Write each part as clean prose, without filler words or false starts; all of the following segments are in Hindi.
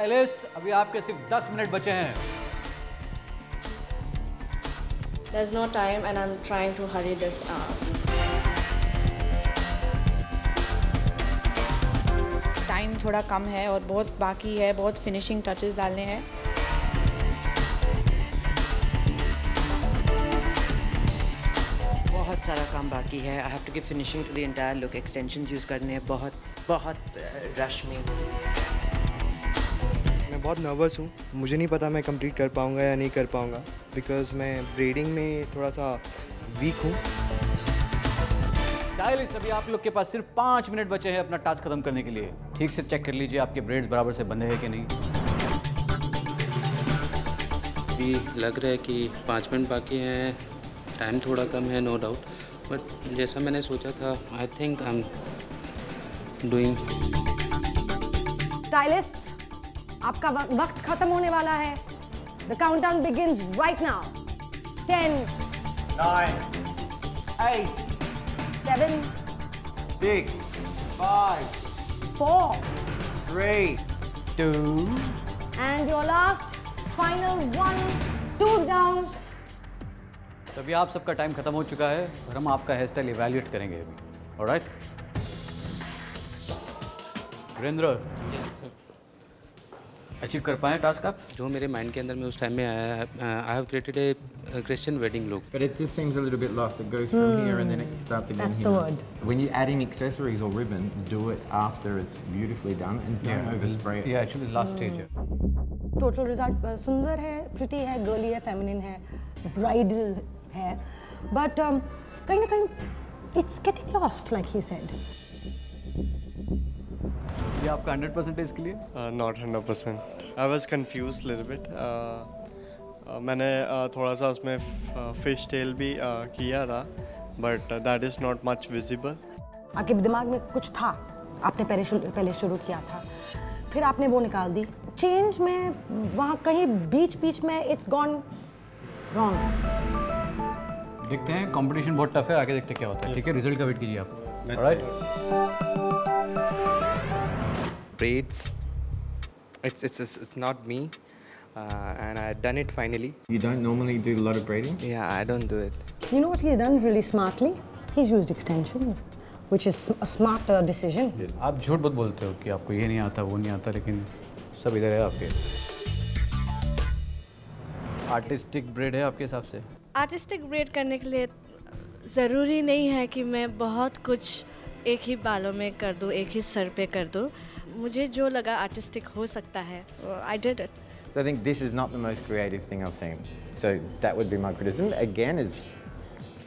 स्टाइलिस्ट, अभी आपके सिर्फ 10 मिनट बचे हैं। There's no time and I'm trying to hurry this up. Time थोड़ा कम है और बहुत बाकी है, बहुत फिनिशिंग टचेस डालने हैं। बहुत सारा काम बाकी है। I have to give finishing to the entire look, extensions use करने हैं, बहुत रश में। मैं बहुत नर्वस हूँ, मुझे नहीं पता मैं कंप्लीट कर पाऊँगा या नहीं कर पाऊँगा, बिकॉज मैं ब्रेडिंग में थोड़ा सा वीक हूँ। स्टाइलिस्ट, अभी आप लोग के पास सिर्फ 5 मिनट बचे हैं अपना टास्क खत्म करने के लिए। ठीक से चेक कर लीजिए आपके ब्रेड्स बराबर से बंधे हैं कि नहीं। अभी लग रहा है कि 5 मिनट बाकी हैं, टाइम थोड़ा कम है, नो डाउट, बट जैसा मैंने सोचा था, I think I am doing. Stylists, आपका वक्त खत्म होने वाला है। The countdown begins right now. 10 9 8 7 6 5 4 3 2 and your last final one, 2's down. तो अभी आप सबका टाइम खत्म हो चुका है और हम आपका हेयर स्टाइल इवैल्यूएट करेंगे अभी। ऑलराइट वीरेंद्र, अचीव कर पाए टास्क आप? जो मेरे माइंड के अंदर में उस टाइम में आया है, I have created a Christian wedding look. But it just seems a little bit lost. It goes from here and then it starts again. That's here. the word. When you add in accessories or ribbon, do it after it's beautifully done and don't overspray it. Yeah, actually last stage है। टोटल रिजल्ट सुंदर है, प्रिटी है, गर्ली है, फेमिनिन है, ब्राइडल है, बट कहीं ना कहीं it's getting lost like he said. ये आपका 100% के लिए? Not 100%. I was confused little bit. मैंने थोड़ा सा उसमें फिश टेल भी किया था, but that is not much visible. आपके दिमाग में कुछ था, आपने पहले शुरू किया था, फिर आपने वो निकाल दी। चेंज में वहाँ कहीं बीच में इट्स गॉन रॉन्ग। देखते हैं, कंपटीशन बहुत टफ है, आगे देखते क्या होता है। ठीक है, रिजल्ट का वेट कीजिए आप। Alright, Braids, it's not me, and I done it finally. You don't normally do a lot of braiding? Yeah, I don't do it. You know what he's done really smartly? He's used extensions, which is a smart decision. आप झूठ बहुत बोलते हो कि आपको ये नहीं आता, वो नहीं आता, लेकिन सब इधर है आपके। आर्टिस्टिक ब्रेड है आपके हिसाब से? आर्टिस्टिक ब्रेड करने के लिए ज़रूरी नहीं है कि मैं बहुत कुछ एक ही बालों में कर दूँ, एक ही सर पे कर दूँ। मुझे जो लगा आर्टिस्टिक हो सकता है, I did it. So I think this is not the most creative thing I've seen. So that would be my criticism. Again, it's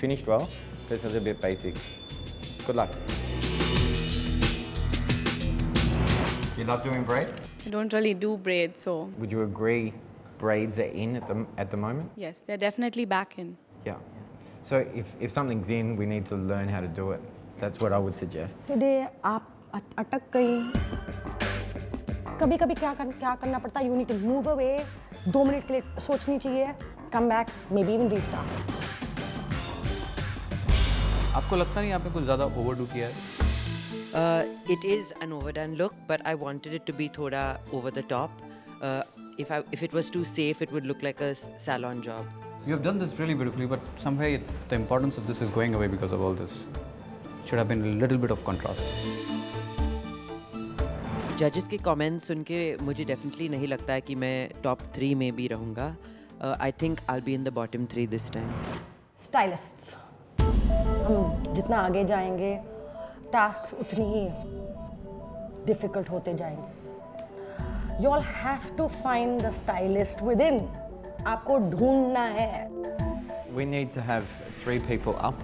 finished well, but it's a little bit basic. Good luck. You love doing braids? I don't really do braids, so Would you agree braids are in at the moment? yes, they're definitely back in. Yeah. So if something's in, we need to learn how to do it. That's what I would suggest. Today आप अटक गई। कभी-कभी क्या करना पड़ता है? You need to move away. 2 minute के लिए सोचनी चाहिए, come back, maybe even restart. आपको लगता नहीं आपने कुछ ज़्यादा ओवरडू किया है? It is an overdone look, but I wanted it to be थोड़ा over the top. If it was too safe, it would look like a salon job. You have done this really beautifully, but somewhere the importance of this is going away because of all this. Should have been a little bit of contrast. जजेस के कमेंट्स सुन के मुझे डेफिनेटली नहीं लगता है कि मैं टॉप 3 में भी रहूँगा। I think I will be in the bottom 3 this time. Stylists, हम जितना आगे जाएंगे टास्क्स उतनी ही डिफिकल्ट होते जाएंगे। You all have to find the stylist within. आपको ढूंढना है। We need to have 3 people up: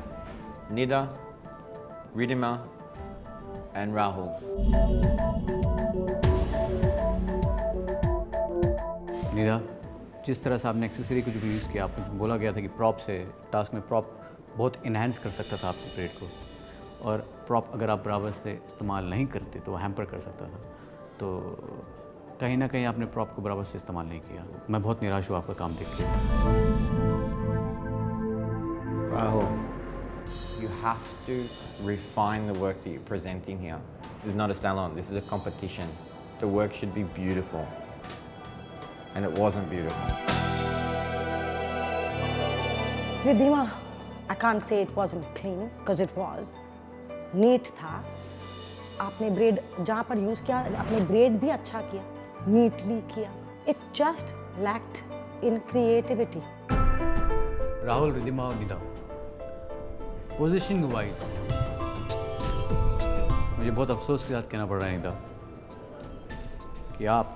Nida, Ridhima, and Rahul. नीरा, जिस तरह से आपने एक्सेसरी को जो यूज़ किया, आपने बोला गया था कि प्रॉप से टास्क में प्रॉप बहुत इन्हांस कर सकता था आपके ब्रेड को, और प्रॉप अगर आप बराबर से इस्तेमाल नहीं करते तो वो हैम्पर कर सकता था। तो कहीं ना कहीं आपने प्रॉप को बराबर से इस्तेमाल नहीं किया। मैं बहुत निराश हूँ आपका काम देख के। Rahul, you have to refine the work that you're presenting here. This is not a salon, this is a competition. The work should be beautiful. and it wasn't beautiful. Riddhima, I can't say it wasn't clean because it was. Neat था. आपने ब्रेड जहाँ पर यूज़ किया, आपने ब्रेड भी अच्छा किया, नीटली किया. It just lacked in creativity. Rahul, Riddhima और निदा, पोजीशनिंग वाइज मुझे बहुत अफसोस के साथ कहना पड़ रहा है निदा कि आप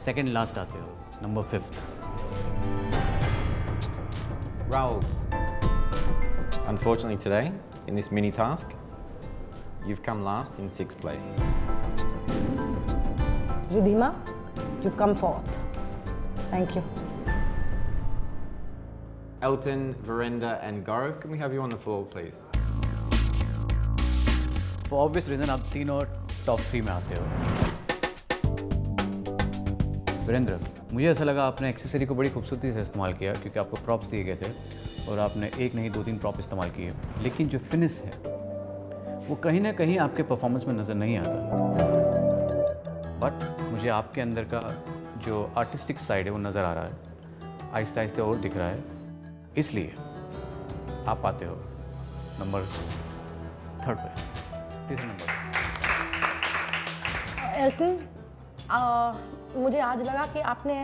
सेकंड लास्ट आते हो, number 5th. Rahul, unfortunately today, in this mini task, you've come last in 6th place. Riddhima, you've come 4th. Thank you. Elton, Virender and Gaurav, can we have you on the floor, please? For obvious reason आप तीनों टॉप 3 में आते हो. वीरेंद्र, मुझे ऐसा लगा आपने एक्सेसरी को बड़ी खूबसूरती से इस्तेमाल किया क्योंकि आपको प्रॉप्स दिए गए थे और आपने एक नहीं 2-3 प्रॉप इस्तेमाल किए, लेकिन जो फिनिश है वो कहीं ना कहीं आपके परफॉर्मेंस में नज़र नहीं आता. बट मुझे आपके अंदर का जो आर्टिस्टिक साइड है वो नज़र आ रहा है, आहिस्ता आहिस्ता और दिख रहा है, इसलिए आप आते हो नंबर 3rd पे, 3रे नंबर. एल्टन, मुझे आज लगा कि आपने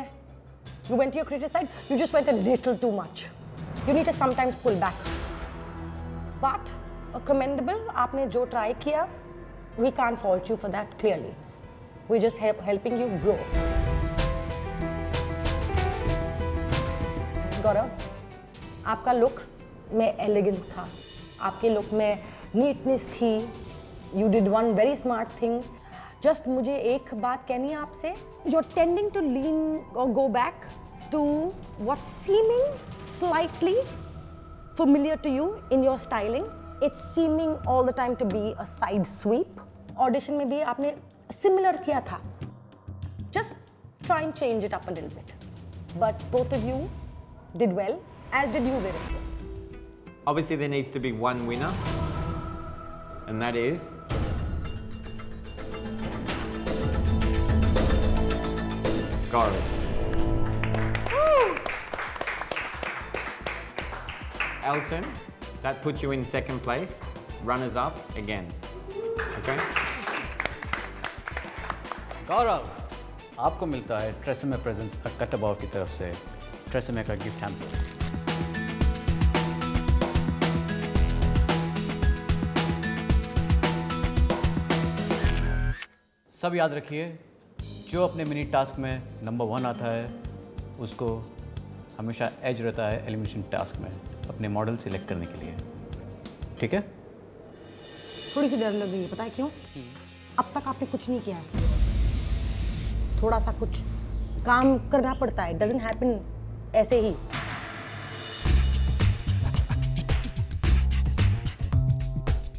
you went to your creative side, you just went a little too much. You need to sometimes pull back. But commendable, आपने जो try किया, we can't fault you for that clearly. We're just helping you grow. गौरव, आपका लुक में एलिगेंस था, आपके लुक में नीटनेस थी. You did one very smart thing. Just मुझे एक बात कहनी है आपसे. You're tending to lean or go back to what's seeming slightly familiar to you in your styling. It's seeming all the time to be a side sweep. Audition में भी आपने similar किया था. Just try and change it up a little bit. But both of you did well, as did you, Virendra. Obviously there needs to be one winner, and that is Gaurav. Elton, that puts you in 2nd place. Runners up again. Okay? गौरव, आपको मिलता है ट्रेसेमे प्रेजेंस कट अबाव की तरफ से ट्रेसेमे का गिफ्ट हैम्पर. सब याद रखिए, जो अपने मिनी टास्क में नंबर 1 आता है उसको हमेशा एज रहता है एलिमिनेशन टास्क में अपने मॉडल सिलेक्ट करने के लिए. ठीक है? थोड़ी सी डर लग रही है, पता है क्यों? अब तक आपने कुछ नहीं किया है. थोड़ा सा कुछ काम करना पड़ता है. It doesn't happen ऐसे ही.